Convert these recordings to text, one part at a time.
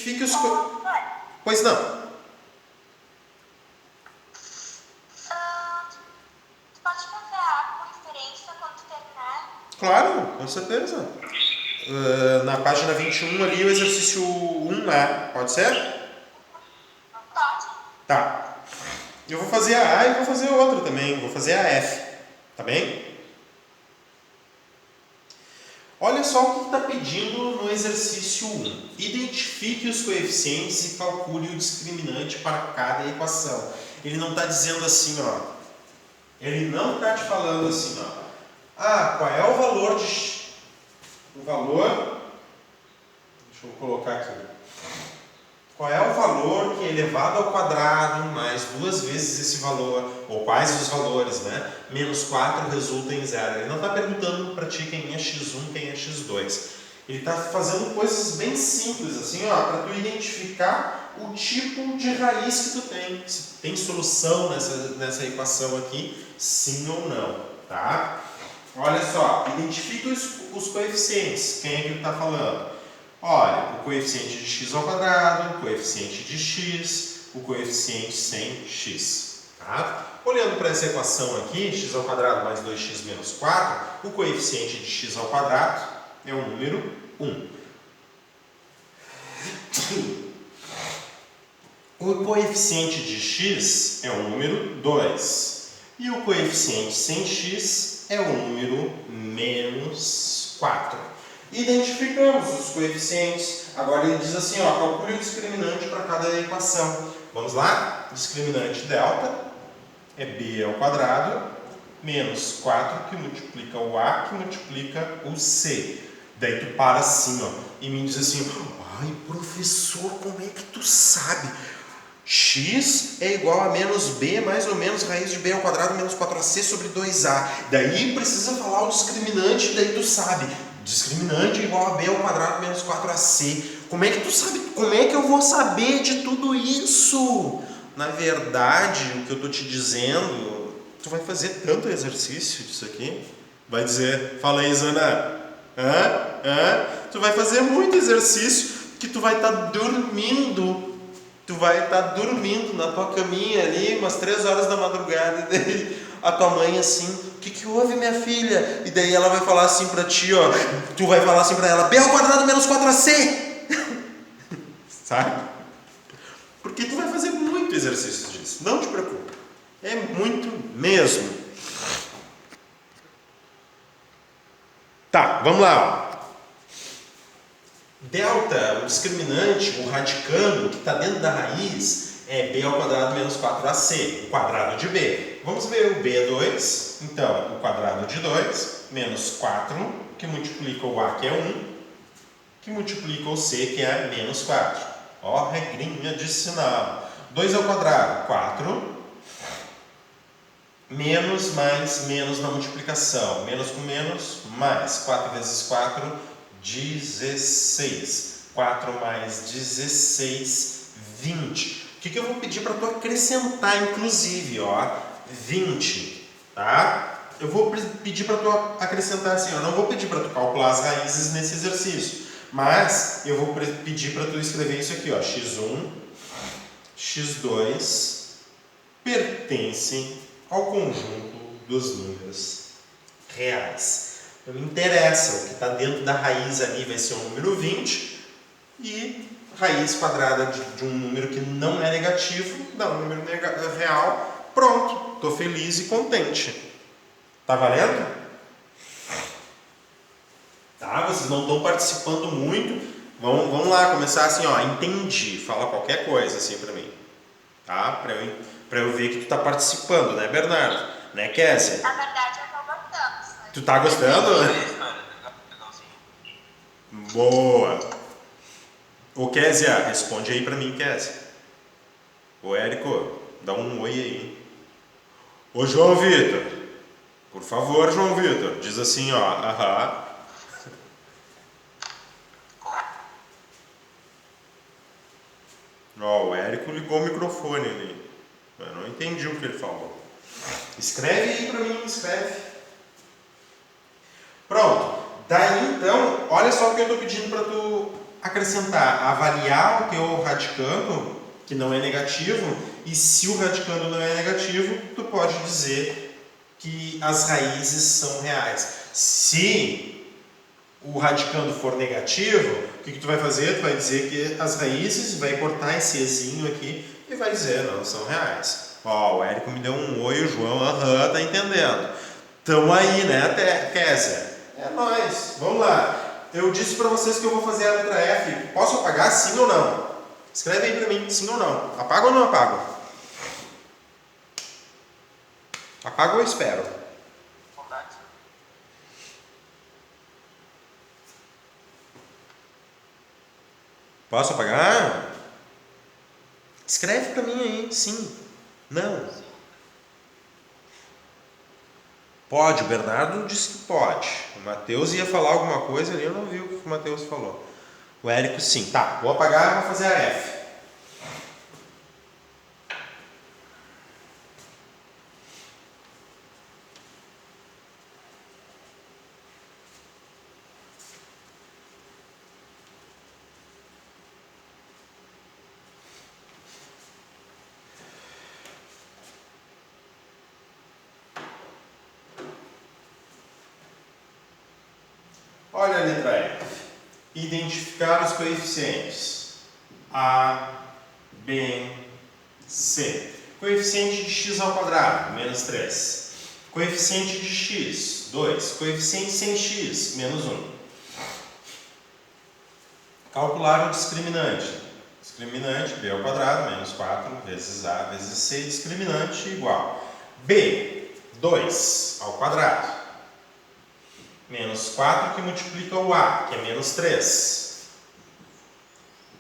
Fique os... Pois não. Pode fazer a conferência quando terminar? Claro, com certeza. Na página 21 ali, o exercício 1, né? Pode ser? Pode. Tá. Eu vou fazer a A e vou fazer outra também. Vou fazer a F. Tá bem? Olha só o que está pedindo no exercício 1. Identifique os coeficientes e calcule o discriminante para cada equação. Ele não está dizendo assim, ó. Ele não está te falando assim, ó. Ah, qual é o valor de... O valor... Deixa eu colocar aqui. Qual é o valor que é elevado ao quadrado mais 2 vezes esse valor, ou quais os valores, né? Menos 4 resulta em 0. Ele não está perguntando para ti quem é x1, quem é x2. Ele está fazendo coisas bem simples, assim, ó, para tu identificar o tipo de raiz que tu tem. Se tem solução nessa equação aqui, sim ou não, tá? Olha só, identifica os coeficientes. Quem é que ele está falando? Olha, o coeficiente de x ao quadrado, o coeficiente de x, o coeficiente sem x. Tá? Olhando para essa equação aqui, x ao quadrado mais 2x menos 4, o coeficiente de x ao quadrado é o número 1. O coeficiente de x é o número 2. E o coeficiente sem x é o número menos 4. Identificamos os coeficientes. Agora ele diz assim, ó, calcule o discriminante para cada equação. Vamos lá? Discriminante delta é b ao quadrado menos 4 que multiplica o a que multiplica o c. Daí tu para assim, ó, e me diz assim, ai professor, como é que tu sabe? X é igual a menos b mais ou menos raiz de b ao quadrado menos 4ac sobre 2a. Daí precisa falar o discriminante, daí tu sabe. Discriminante é igual a b ao quadrado menos 4ac. Como é que tu sabe? Como é que eu vou saber de tudo isso? Na verdade, o que eu estou te dizendo, tu vai fazer tanto exercício disso aqui. Vai dizer, fala aí, Zana. Tu vai fazer muito exercício que tu vai estar dormindo. Tu vai estar dormindo na tua caminha ali, umas 3 horas da madrugada, e daí a tua mãe assim, o que houve, minha filha? E daí ela vai falar assim pra ti, ó, tu vai falar assim pra ela, b ao quadrado menos 4ac. Sabe? Porque tu vai fazer muito exercício disso, não te preocupe. É muito mesmo. Tá, vamos lá, ó. Delta, o discriminante, o radicando que está dentro da raiz é b ao quadrado menos 4ac, o quadrado de b. Vamos ver o b2, então o quadrado de 2 menos 4, que multiplica o a que é 1, que multiplica o c que é menos 4. Ó, regrinha de sinal. 2 ao quadrado, 4, menos mais menos na multiplicação, menos com menos, mais 4 vezes 4, 16. 4 mais 16, 20. O que eu vou pedir para tu acrescentar, inclusive, ó, 20, tá? Eu vou pedir para tu acrescentar assim, eu não vou pedir para tu calcular as raízes nesse exercício, mas eu vou pedir para tu escrever isso aqui, ó, x1, x2 pertencem ao conjunto dos números reais. Não me interessa, o que está dentro da raiz ali vai ser o número 20 e raiz quadrada de um número que não é negativo dá um número real. Pronto, estou feliz e contente. Tá valendo? Tá, vocês não estão participando muito. Vamos lá, começar assim, ó, entendi. Fala qualquer coisa assim para mim. Tá? Para eu ver que tu tá participando, né, Bernardo? Né, Kézia? Na verdade, eu tô gostando. Tu tá gostando? Boa! Ô Kézia, responde aí pra mim, Kézia. Ô Érico, dá um oi aí. Ô João Vitor, por favor, João Vitor, diz assim, ó, aham. Ó, o Érico ligou o microfone ali. Eu não entendi o que ele falou. Escreve aí pra mim, escreve. Pronto. Daí então, olha só o que eu estou pedindo para tu acrescentar, avaliar o teu radicando, que não é negativo, e se o radicando não é negativo, tu pode dizer que as raízes são reais. Se o radicando for negativo, o que tu vai fazer? Tu vai dizer que as raízes, vai cortar esse ezinho aqui e vai dizer, não, são reais. Ó, o Érico me deu um oi, o João, tá entendendo. Tamo aí, né, Kézia? É nóis, vamos lá. Eu disse pra vocês que eu vou fazer a letra F. Posso apagar, sim ou não? Escreve aí pra mim, sim ou não. Apago ou não apago? Apago ou espero? Posso apagar? Escreve pra mim aí, sim. Não. Pode, o Bernardo disse que pode. O Matheus ia falar alguma coisa ali, eu não vi o que o Matheus falou. O Érico sim. Tá, vou apagar e vou fazer a F. Olha a letra F. Identificar os coeficientes A, B, C. Coeficiente de x ao quadrado, menos 3. Coeficiente de x, 2. Coeficiente sem x, menos 1. Calcular o discriminante. Discriminante, b ao quadrado, menos 4, vezes a, vezes c. Discriminante igual. B, 2 ao quadrado. Menos 4 que multiplica o a, que é menos 3.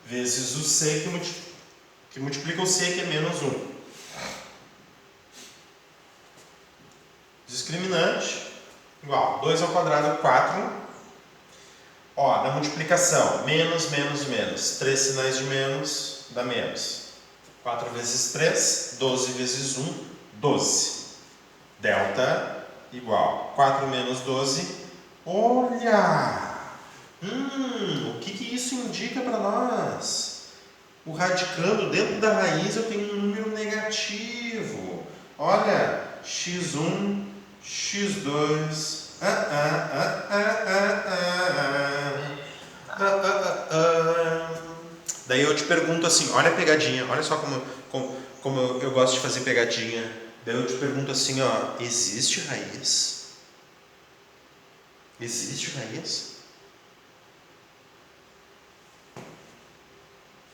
Vezes o c que multiplica o c, que é menos 1. Discriminante igual. 2 ao quadrado, 4. Ó, na multiplicação, menos, menos, menos. 3 sinais de menos, dá menos. 4 vezes 3, 12 vezes 1, 12. Delta igual. 4 menos 12. Olha! O que isso indica para nós? O radicando dentro da raiz eu tenho um número negativo. Olha, x1, x2. Daí eu te pergunto assim, olha a pegadinha, olha só como eu gosto de fazer pegadinha. Daí eu te pergunto assim, ó, existe raiz? Existe raiz?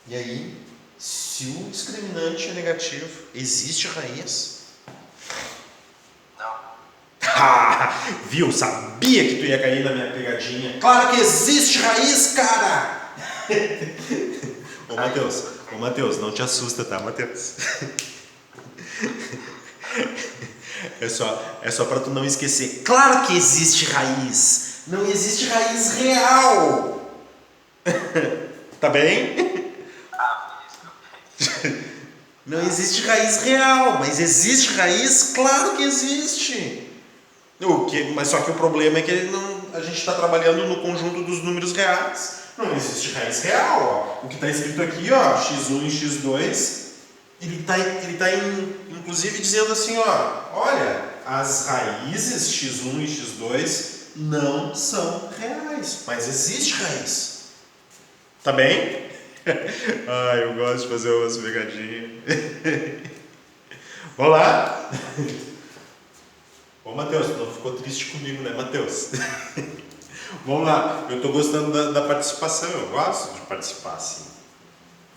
E aí, se o discriminante é negativo, existe raiz? Não. Viu? Sabia que tu ia cair na minha pegadinha. Claro que existe raiz, cara! Ô Matheus, não te assusta, tá, Matheus? É só para tu não esquecer. Claro que existe raiz. Não existe raiz real. Tá bem? Não existe raiz real, mas existe raiz? Claro que existe. Mas só que o problema é que a gente está trabalhando no conjunto dos números reais. Não existe raiz real. Ó. O que está escrito aqui, ó, x1 e x2, ele tá inclusive dizendo assim, ó, olha, as raízes x1 e x2 não são reais, mas existe raiz. Tá bem? Eu gosto de fazer umas pegadinhas. Vamos lá? Ô Matheus, tu não ficou triste comigo, né, Matheus? Vamos lá, eu estou gostando da participação, eu gosto de participar, sim.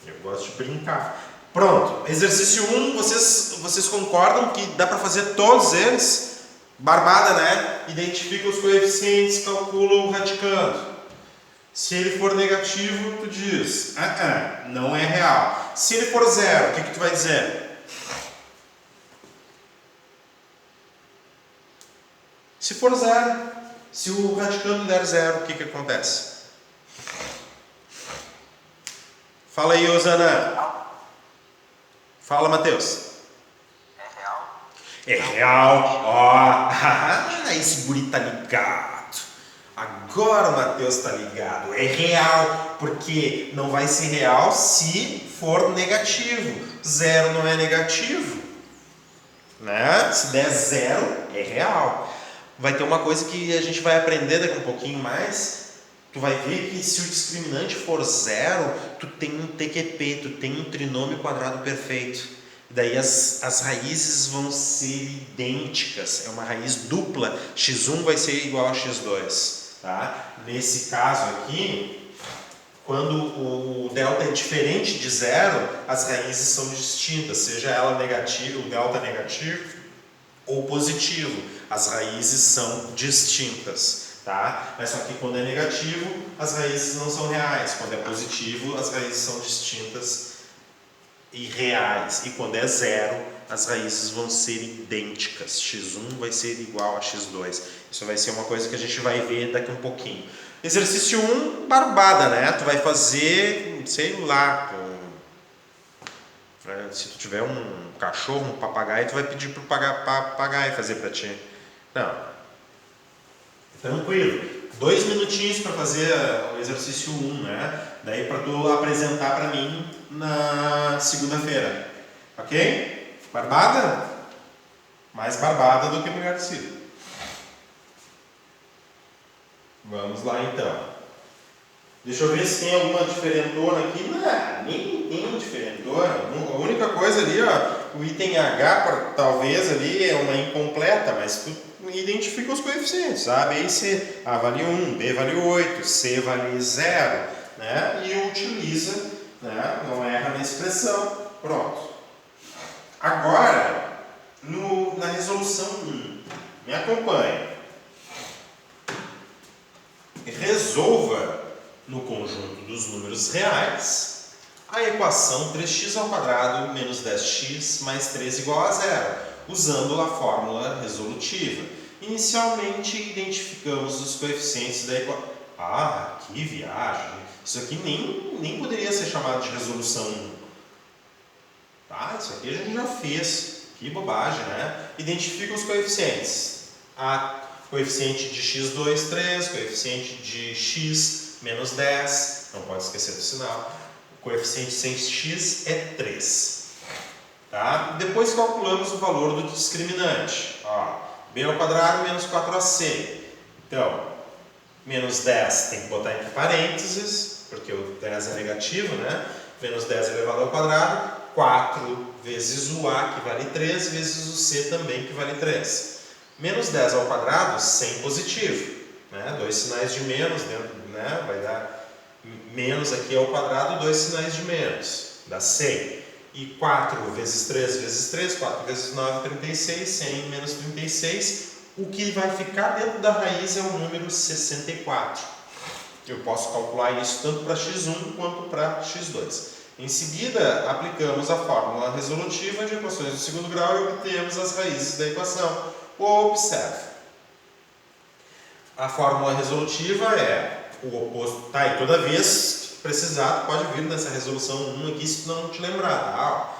Eu gosto de brincar. Pronto, exercício 1, vocês concordam que dá para fazer todos eles? Barbada, né? Identifica os coeficientes, calcula o radicando. Se ele for negativo, tu diz, não é real. Se ele for zero, o que tu vai dizer? Se for zero, se o radicando der zero, o que acontece? Fala aí, Osana. Fala, Matheus. É real? É real. Ó, esse guri tá ligado. Agora o Matheus está ligado. É real, porque não vai ser real se for negativo. 0 não é negativo, né? Se der 0, é real. Vai ter uma coisa que a gente vai aprender daqui um pouquinho mais. Tu vai ver que se o discriminante for 0, tu tem um TQP, tu tem um trinômio quadrado perfeito. Daí as raízes vão ser idênticas, é uma raiz dupla, x1 vai ser igual a x2. Tá? Nesse caso aqui, quando o delta é diferente de 0, as raízes são distintas, seja ela negativa, o delta negativo ou positivo, as raízes são distintas. Tá? Mas só que quando é negativo, as raízes não são reais, quando é positivo, as raízes são distintas e reais, e quando é 0, as raízes vão ser idênticas, x1 vai ser igual a x2. Isso vai ser uma coisa que a gente vai ver daqui um pouquinho. Exercício 1, barbada, né? Tu vai fazer, sei lá, se tu tiver um cachorro, um papagaio, tu vai pedir pro papagaio fazer para ti. Não, tranquilo. 2 minutinhos para fazer o exercício 1, né? Daí para tu apresentar para mim na segunda-feira. Ok? Barbada? Mais barbada do que melhor de si. Vamos lá então. Deixa eu ver se tem alguma diferentona aqui. Não, nem tem diferentona. A única coisa ali, ó, o item H, talvez ali é uma incompleta, mas tu identifica os coeficientes. A, B e C. A vale 1, B vale 8, C vale 0. Né? E utiliza, né? Não erra na expressão. Pronto. Agora, na resolução 1, me acompanhe. Resolva no conjunto dos números reais a equação 3x² menos 10x mais 3 igual a 0, usando a fórmula resolutiva. Inicialmente, identificamos os coeficientes da equação. Ah, que viagem! Isso aqui nem poderia ser chamado de resolução 1. Tá, isso aqui a gente já fez. Que bobagem, né? Identifica os coeficientes. Coeficiente de x2, 3, coeficiente de x, menos 10, não pode esquecer do sinal. O coeficiente sem x é 3. Tá? Depois calculamos o valor do discriminante. Ó, b² menos 4ac. Então, menos 10 tem que botar entre parênteses, porque o 10 é negativo, né? Menos 10 elevado ao quadrado, 4 vezes o a, que vale 3, vezes o c também, que vale 3. Menos 10 ao quadrado, 100 positivo. Né? 2 sinais de menos, dentro, né? Vai dar menos aqui ao quadrado, 2 sinais de menos. Dá 100. E 4 vezes 3 vezes 3, 4 vezes 9, 36. 100 menos 36. O que vai ficar dentro da raiz é o número 64. Eu posso calcular isso tanto para x1 quanto para x2. Em seguida, aplicamos a fórmula resolutiva de equações do segundo grau e obtemos as raízes da equação. Observe. A fórmula resolutiva é o oposto. Tá, e toda vez que precisar, pode vir nessa resolução 1 aqui se tu não te lembrar. Tá?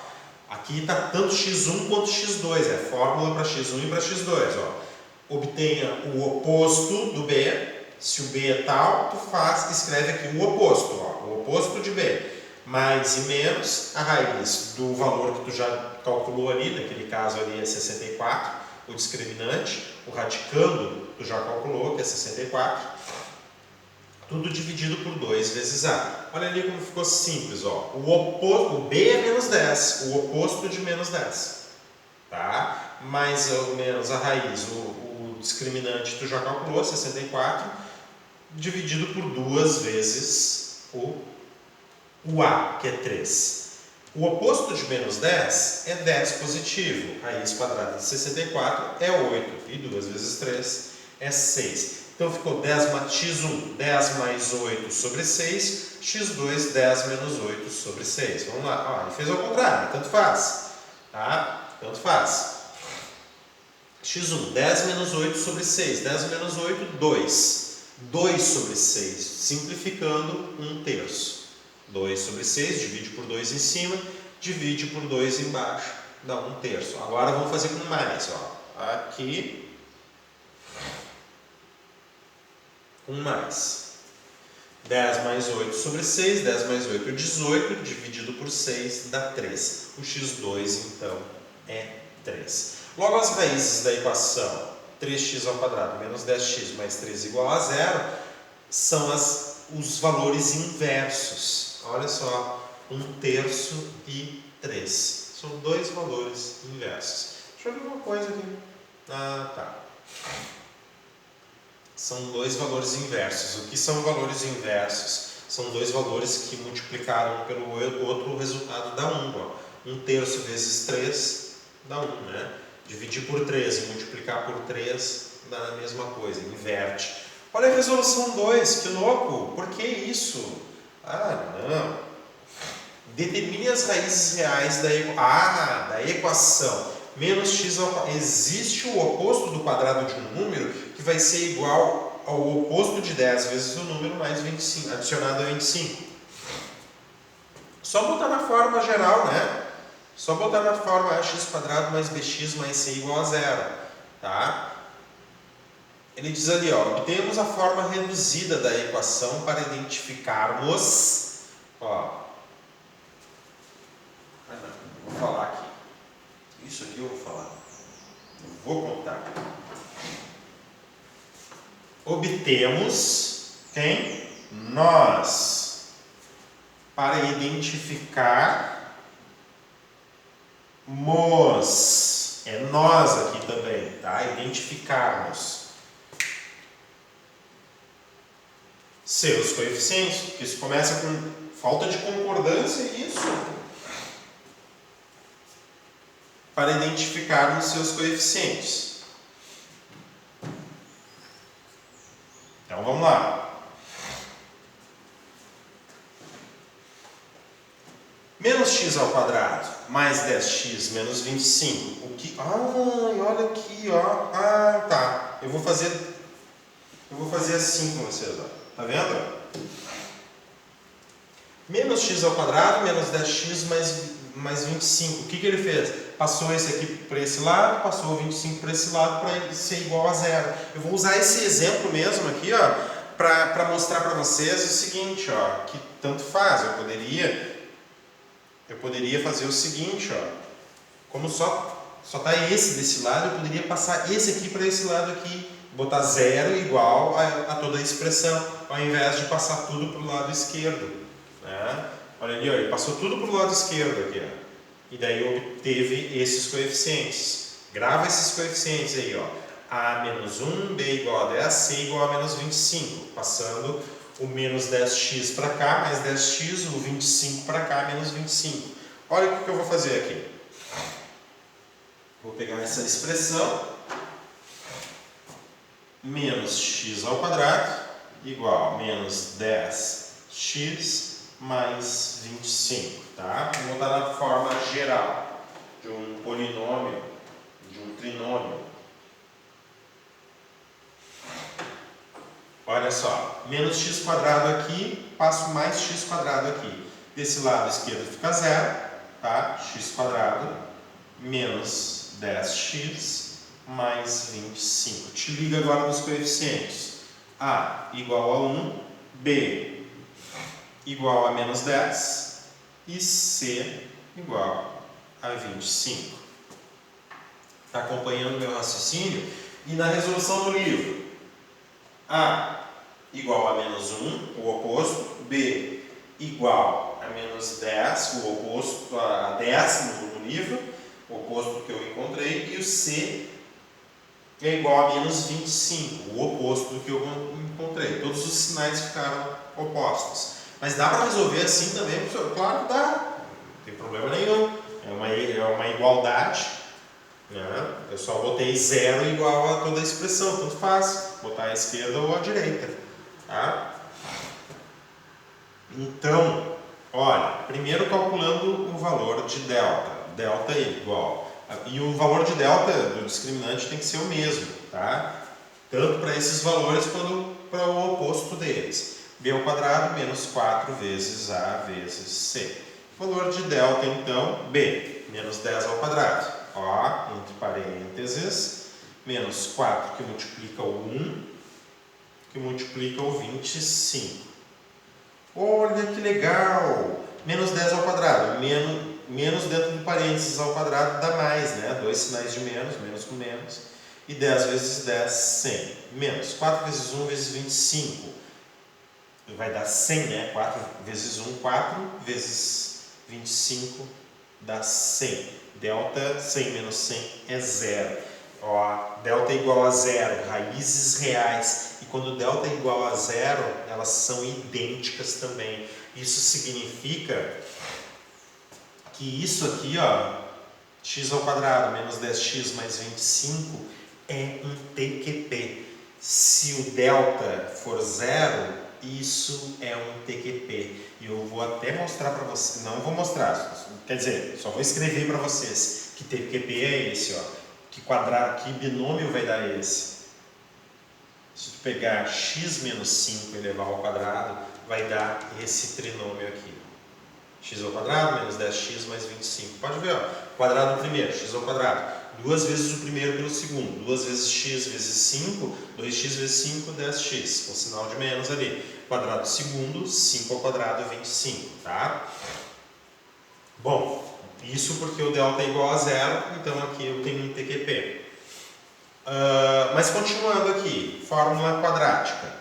Aqui está tanto x1 quanto x2. É fórmula para x1 e para x2. Ó. Obtenha o oposto do b. Se o b é tal, tu escreve aqui o oposto. Ó, o oposto de b. Mais e menos a raiz do valor que tu já calculou ali. Naquele caso ali é 64. O discriminante, o radicando, tu já calculou, que é 64, tudo dividido por 2 vezes A. Olha ali como ficou simples, ó. O B é menos 10, o oposto de menos 10. Tá? Mais ou menos a raiz, o discriminante tu já calculou, 64, dividido por 2 vezes o A, que é 3. O oposto de menos 10 é 10 positivo. Raiz quadrada de 64 é 8. E 2 vezes 3 é 6. Então ficou 10 x1, 10 mais 8 sobre 6. x2, 10 menos 8 sobre 6. Vamos lá. Ó, ele fez ao contrário, tanto faz. Tá? Tanto faz. x1, 10 menos 8 sobre 6. 10 menos 8, 2. 2 sobre 6. Simplificando, 1/3. 2 sobre 6, divide por 2 em cima, divide por 2 embaixo, dá 1/3. Agora vamos fazer com mais. Ó. Aqui 1 mais. 10 mais 8 sobre 6, 10 mais 8 é 18, dividido por 6 dá 3. O x2, então, é 3. Logo, as raízes da equação 3x ao quadrado menos 10x mais 3 igual a 0 são os valores inversos. Olha só, 1/3 e 3. São dois valores inversos. Deixa eu ver uma coisa aqui. Ah, tá. São dois valores inversos. O que são valores inversos? São dois valores que multiplicaram um pelo outro, o resultado dá 1. Ó. 1/3 vezes 3 dá 1, né? Dividir por 3 e multiplicar por 3 dá a mesma coisa, inverte. Olha a resolução 2, que louco! Por que isso? Ah, não. Determine as raízes reais da equação menos x ao quadrado. Existe o oposto do quadrado de um número que vai ser igual ao oposto de 10 vezes o número mais 25, adicionado a 25. Só botar na forma geral, né? Só botar na forma ax² mais bx mais c igual a 0. Tá? Ele diz ali, ó, obtemos a forma reduzida da equação para identificarmos... Ó, vou falar aqui. Isso aqui eu vou falar. Eu vou contar. Obtemos quem? Nós. Para identificarmos. É nós aqui também, tá? Identificarmos seus coeficientes. Porque isso começa com falta de concordância, isso. Para identificarmos seus coeficientes. Então vamos lá. Menos x ao quadrado mais 10x menos 25. O que? Olha aqui, ó. Ah, tá. Eu vou fazer assim com vocês, ó. Tá vendo? Menos x ao quadrado menos 10x mais 25. O que ele fez? Passou esse aqui para esse lado, passou o 25 para esse lado para ele ser igual a 0. Eu vou usar esse exemplo mesmo aqui, ó, para mostrar para vocês o seguinte, ó, que tanto faz. Eu poderia fazer o seguinte, ó, como só tá esse desse lado, eu poderia passar esse aqui para esse lado aqui, botar 0 igual a toda a expressão, ao invés de passar tudo para o lado esquerdo, né? Olha ali, ó, ele passou tudo para o lado esquerdo aqui, ó. E daí obteve esses coeficientes. Grava esses coeficientes aí, ó. A menos 1, B igual a 10, C igual a menos 25. Passando o menos 10x para cá, mais 10x, o 25 para cá, menos 25. Olha o que eu vou fazer aqui. Vou pegar essa expressão. Menos x ao quadrado igual a menos 10x mais 25, tá? Vou botar na forma geral de um polinômio, de um trinômio. Olha só, menos x² aqui, passo mais x² aqui. Desse lado esquerdo fica 0, tá? x² menos 10x mais 25. Te liga agora nos coeficientes. A igual a 1, B igual a menos 10 e C igual a 25. Está acompanhando o meu raciocínio? E na resolução do livro, A igual a menos 1, o oposto, B igual a menos 10, o oposto a 10 no livro, o oposto que eu encontrei, e o C é igual a menos 25, o oposto do que eu encontrei. Todos os sinais ficaram opostos. Mas dá para resolver assim também, professor? Claro que dá, não tem problema nenhum. É uma igualdade, né? Eu só botei 0 igual a toda a expressão, tanto faz, botar à esquerda ou à direita. Tá? Então, olha, primeiro calculando o valor de delta. Delta é igual. E o valor de delta do discriminante tem que ser o mesmo, tá? Tanto para esses valores quanto para o oposto deles. B ao quadrado menos 4 vezes A vezes C. Valor de delta, então, B, menos 10 ao quadrado. Ó, entre parênteses, menos 4 que multiplica o 1, que multiplica o 25. Olha que legal! Menos 10 ao quadrado. Menos dentro do parênteses ao quadrado dá mais, né? Dois sinais de menos, menos com menos. E 10 vezes 10, 100. Menos 4 vezes 1 vezes 25. Vai dar 100, né? 4 vezes 1, 4 vezes 25 dá 100. Delta 100 menos 100 é 0. Ó, delta é igual a 0, raízes reais. E quando delta é igual a 0, elas são idênticas também. Isso significa que isso aqui, ó, x ao quadrado menos 10x mais 25 é um TQP. Se o delta for 0, isso é um TQP. E eu vou até mostrar para vocês, não vou mostrar, quer dizer, só vou escrever para vocês que TQP é esse, ó. Que binômio vai dar esse? Se tu pegar x menos 5 e levar ao quadrado, vai dar esse trinômio aqui. X ao quadrado menos 10x mais 25. Pode ver, ó. Quadrado do primeiro, x ao quadrado. 2 vezes o primeiro pelo segundo. 2 vezes x vezes 5. 2x vezes 5, 10x. Com sinal de menos ali. Quadrado do segundo, 5 ao quadrado, 25. Tá? Bom, isso porque o delta é igual a 0. Então aqui eu tenho um TQP. Mas continuando aqui. Fórmula quadrática.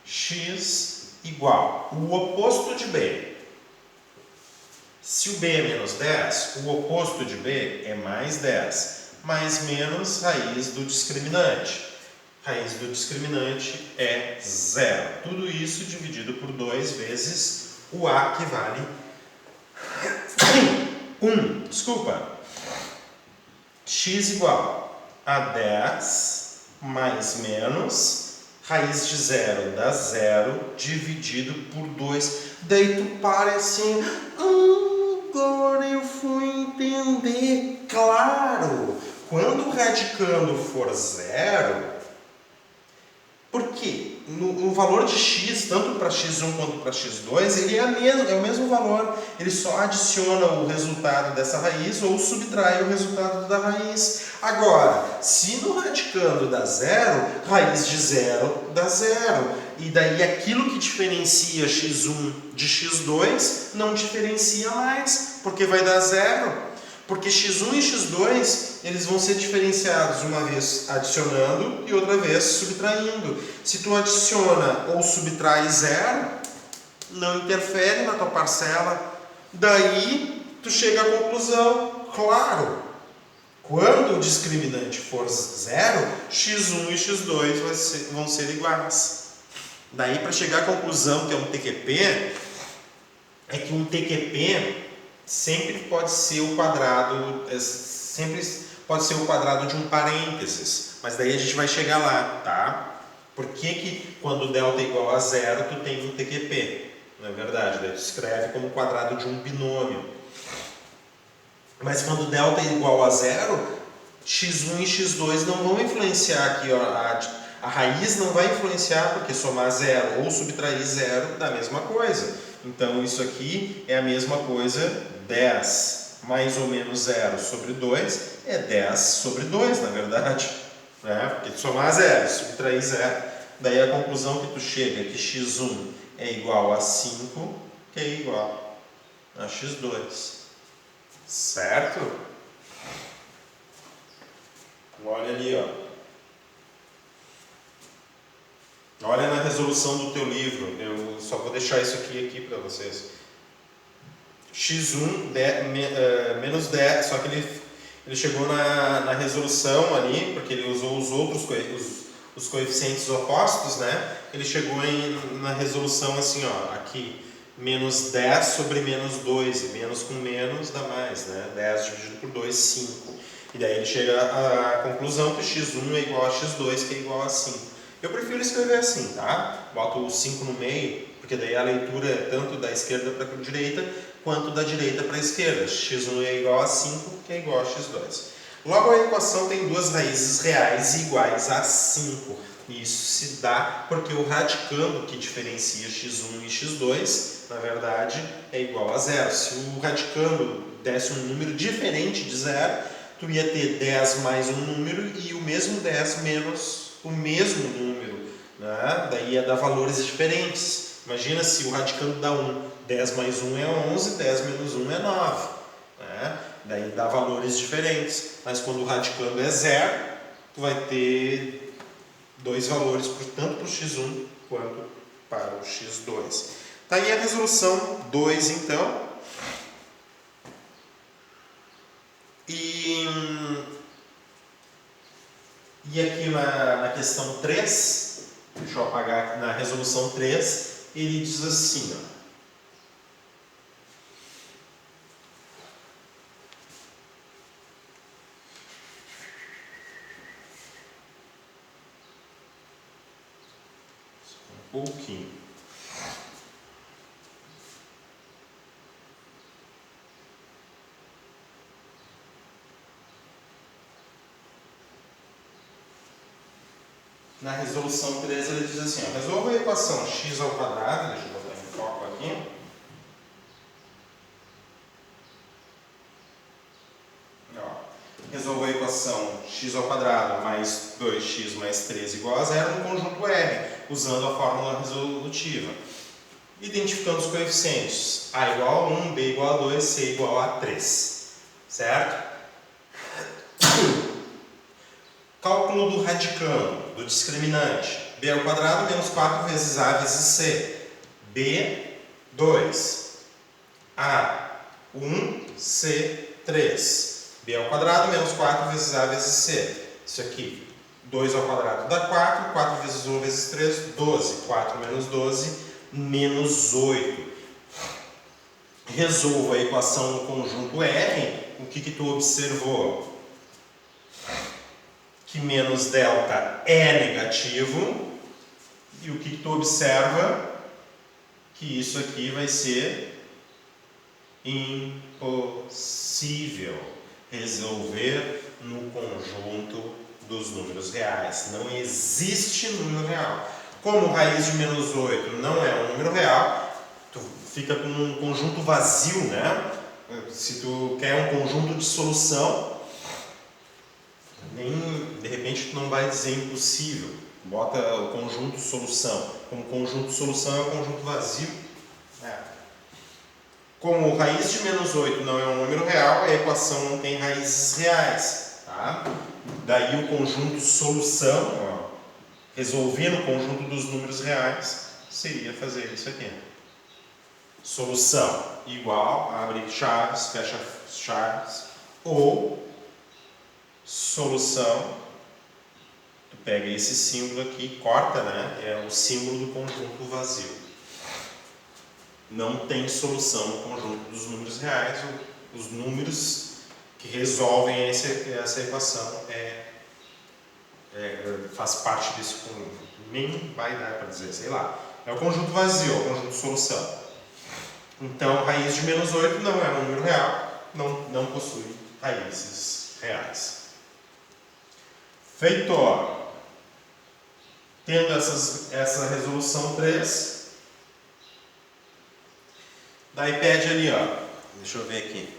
X igual. O oposto de B. Se o B é menos 10, o oposto de B é mais 10. Mais menos raiz do discriminante. Raiz do discriminante é 0. Tudo isso dividido por 2 vezes o A, que vale 1. Desculpa. X igual a 10 mais menos raiz de 0 dá 0 dividido por 2. Daí tu para assim, agora eu fui entender. Claro, quando o radicando for 0, porque no valor de x, tanto para x1 quanto para x2, ele é o mesmo valor. Ele só adiciona o resultado dessa raiz ou subtrai o resultado da raiz. Agora, se no radicando dá 0, raiz de 0 dá 0. E daí aquilo que diferencia x1 de x2 não diferencia mais, porque vai dar 0. Porque x1 e x2 eles vão ser diferenciados uma vez adicionando e outra vez subtraindo. Se tu adiciona ou subtrai 0, não interfere na tua parcela. Daí tu chega à conclusão, claro, quando o discriminante for 0, x1 e x2 vão ser iguais. Daí, para chegar à conclusão que é um TQP, é que um TQP sempre pode ser o quadrado, de um parênteses, mas daí a gente vai chegar lá, tá? Por que quando delta é igual a 0, tu tem um TQP? Não é verdade? Daí tu escreve como quadrado de um binômio. Mas quando delta é igual a 0, x1 e x2 não vão influenciar aqui, ó, a raiz não vai influenciar, porque somar 0 ou subtrair 0 dá a mesma coisa. Então isso aqui é a mesma coisa, 10 mais ou menos 0 sobre 2 é 10 sobre 2, na verdade. Né? Porque somar 0, subtrair 0, daí a conclusão que tu chega é que x1 é igual a 5, que é igual a x2. Certo? Olha ali, ó. Olha na resolução do teu livro. Eu só vou deixar isso aqui para vocês. x1 menos 10, só que ele chegou na resolução ali, porque ele usou os outros os coeficientes opostos, né? Ele chegou na resolução assim, ó, aqui, menos 10 sobre menos 2, e menos com menos dá mais, né? 10 dividido por 2, 5. E daí ele chega à conclusão que x1 é igual a x2, que é igual a 5. Eu prefiro escrever assim, tá? Boto o 5 no meio, porque daí a leitura é tanto da esquerda para a direita, quanto da direita para a esquerda. x1 é igual a 5, que é igual a x2. Logo, a equação tem duas raízes reais iguais a 5. E isso se dá porque o radicando que diferencia x1 e x2, na verdade, é igual a 0. Se o radicando desse um número diferente de 0, tu ia ter 10 mais um número e o mesmo 10 menos o mesmo número, né? Daí ia dar valores diferentes. Imagina se o radicando dá 1, 10 mais 1 é 11, 10 menos 1 é 9. Né? Daí dá valores diferentes. Mas quando o radicando é 0, tu vai ter dois valores, tanto para o x1 quanto para o x2. Tá aí a resolução 2, então. E aqui na questão 3, deixa eu apagar aqui, na resolução 3, ele diz assim, ó. Só um pouquinho. Na resolução 3 ele diz assim, ó, resolva a equação x ao quadrado, deixa eu botar em foco aqui. Ó, resolva a equação x ao quadrado mais 2x mais 3 igual a 0 no conjunto R, usando a fórmula resolutiva. Identificando os coeficientes, a igual a 1, b igual a 2, c igual a 3. Certo? Cálculo do radicando, do discriminante. B ao quadrado menos 4 vezes A vezes C. B, 2. A, 1, C, 3. B ao quadrado menos 4 vezes A vezes C. Isso aqui, 2 ao quadrado dá 4. 4 vezes 1 vezes 3, 12. 4 menos 12, menos 8. Resolva a equação no conjunto R. O que tu observou? Que menos delta é negativo, e o que tu observa? Que isso aqui vai ser impossível resolver no conjunto dos números reais. Não existe número real. Como raiz de menos 8 não é um número real, tu fica com um conjunto vazio, né? Se tu quer um conjunto de solução, de repente tu não vai dizer impossível, bota o conjunto solução. Como conjunto solução é um conjunto vazio. Como raiz de menos 8 não é um número real, a equação não tem raízes reais. Tá? Daí o conjunto solução, ó, resolvendo o conjunto dos números reais, seria fazer isso aqui. Solução igual, abre chaves, fecha chaves, ou solução, tu pega esse símbolo aqui, corta, né? É o símbolo do conjunto vazio. Não tem solução no conjunto dos números reais. Os números que resolvem essa equação faz parte desse conjunto. Nem vai dar para dizer, sei lá. É o conjunto vazio, é o conjunto solução. Então, raiz de menos 8 não é um número real, não possui raízes reais. Feito, ó. Tendo essa resolução 3, daí pede ali, ó, deixa eu ver aqui,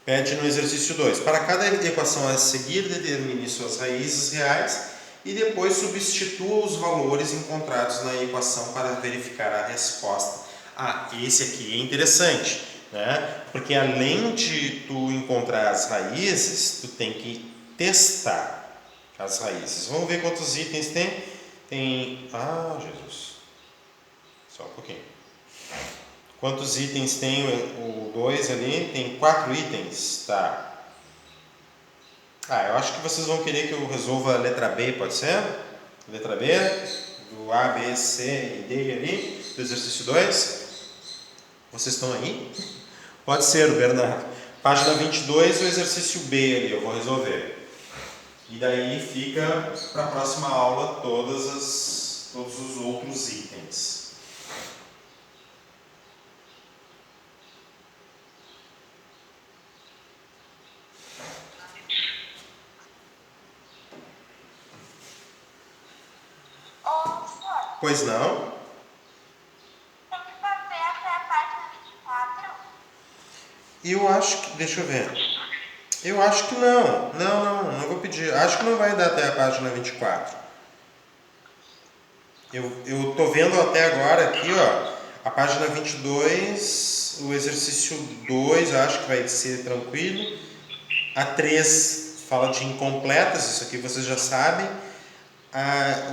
pede no exercício 2, para cada equação a seguir, determine suas raízes reais e depois substitua os valores encontrados na equação para verificar a resposta. Ah, esse aqui é interessante, né? Porque além de tu encontrar as raízes, tu tem que testar as raízes. Vamos ver quantos itens tem. Ah, Jesus. Só um pouquinho. Quantos itens tem o 2 ali? Tem 4 itens. Tá. Eu acho que vocês vão querer que eu resolva a letra B, pode ser? Letra B, do A, B, C e D ali, do exercício 2. Vocês estão aí? Pode ser, Bernardo. Página 22, o exercício B ali, eu vou resolver. E daí fica para a próxima aula todos os outros itens. Senhor, Pois não? tem que fazer até a página 24? Eu acho que... Deixa eu ver. Eu acho que não. Não vou pedir. Acho que não vai dar até a página 24. Eu tô vendo até agora aqui, ó, a página 22, o exercício 2, acho que vai ser tranquilo. A 3 fala de incompletas, isso aqui vocês já sabem.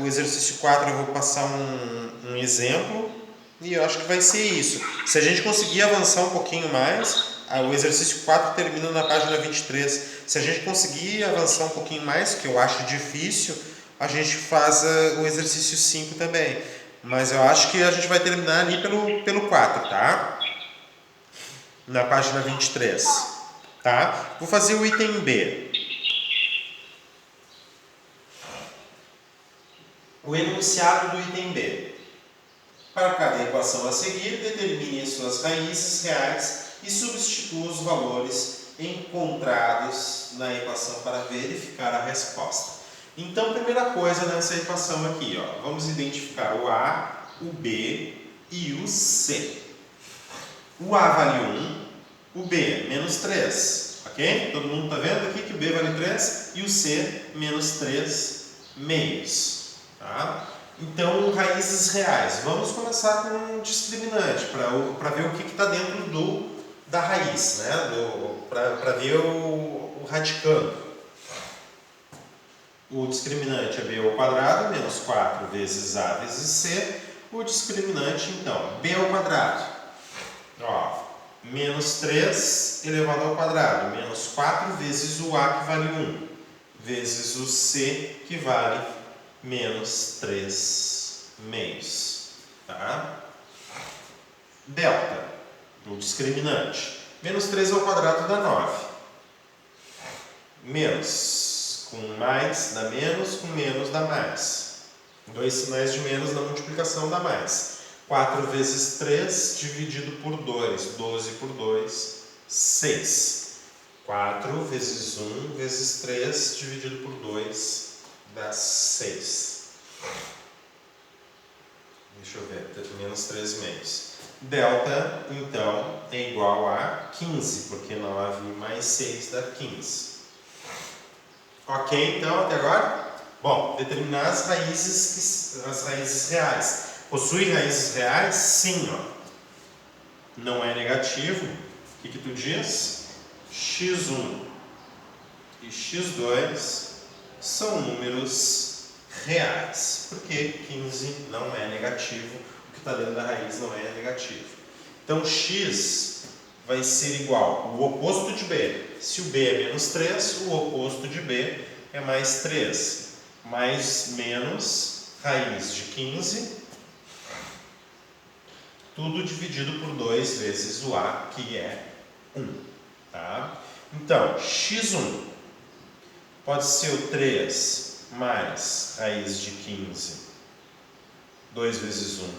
O exercício 4 eu vou passar um exemplo e eu acho que vai ser isso. Se a gente conseguir avançar um pouquinho mais, o exercício 4 termina na página 23. Se a gente conseguir avançar um pouquinho mais, que eu acho difícil, a gente faz o exercício 5 também. Mas eu acho que a gente vai terminar ali pelo 4, tá? Na página 23. Tá? Vou fazer o item B. O enunciado do item B. Para cada equação a seguir, determine suas raízes reais e substitua os valores encontrados na equação para verificar a resposta. Então, primeira coisa nessa equação aqui, ó, vamos identificar o A, o B e o C. O A vale 1, o B menos 3, ok? Todo mundo está vendo aqui que o B vale 3 e o C menos 3 meios. Tá? Então, raízes reais. Vamos começar com um discriminante, para ver o que está dentro da raiz, né? Para ver o radicando. O discriminante é b ao quadrado, menos 4 vezes a vezes c. O discriminante, então, b ao quadrado. Ó, menos 3 elevado ao quadrado, menos 4 vezes o a, que vale 1, vezes o c, que vale menos 3 meios. Tá? Delta, o discriminante. Menos 3 ao quadrado dá 9. Menos, com mais dá menos, com menos dá mais. 2 sinais de menos na multiplicação dá mais. 4 vezes 3 dividido por 2. 12 por 2, 6. 4 vezes 1 vezes 3 dividido por 2 dá 6. Deixa eu ver, menos 3 meios. Delta, então, é igual a 15, porque 9 mais 6 dá 15. Ok, então, até agora? Bom, determinar as raízes reais. Possui raízes reais? Sim, ó. Não é negativo. O que tu diz? x1 e x2 são números reais, porque 15 não é negativo, o que está dentro da raiz não é negativo. Então, x vai ser igual ao oposto de b. Se o b é menos 3, o oposto de b é mais 3. Mais menos raiz de 15, tudo dividido por 2 vezes o a, que é 1. Tá? Então, x1 pode ser o 3 mais raiz de 15, 2 vezes 1.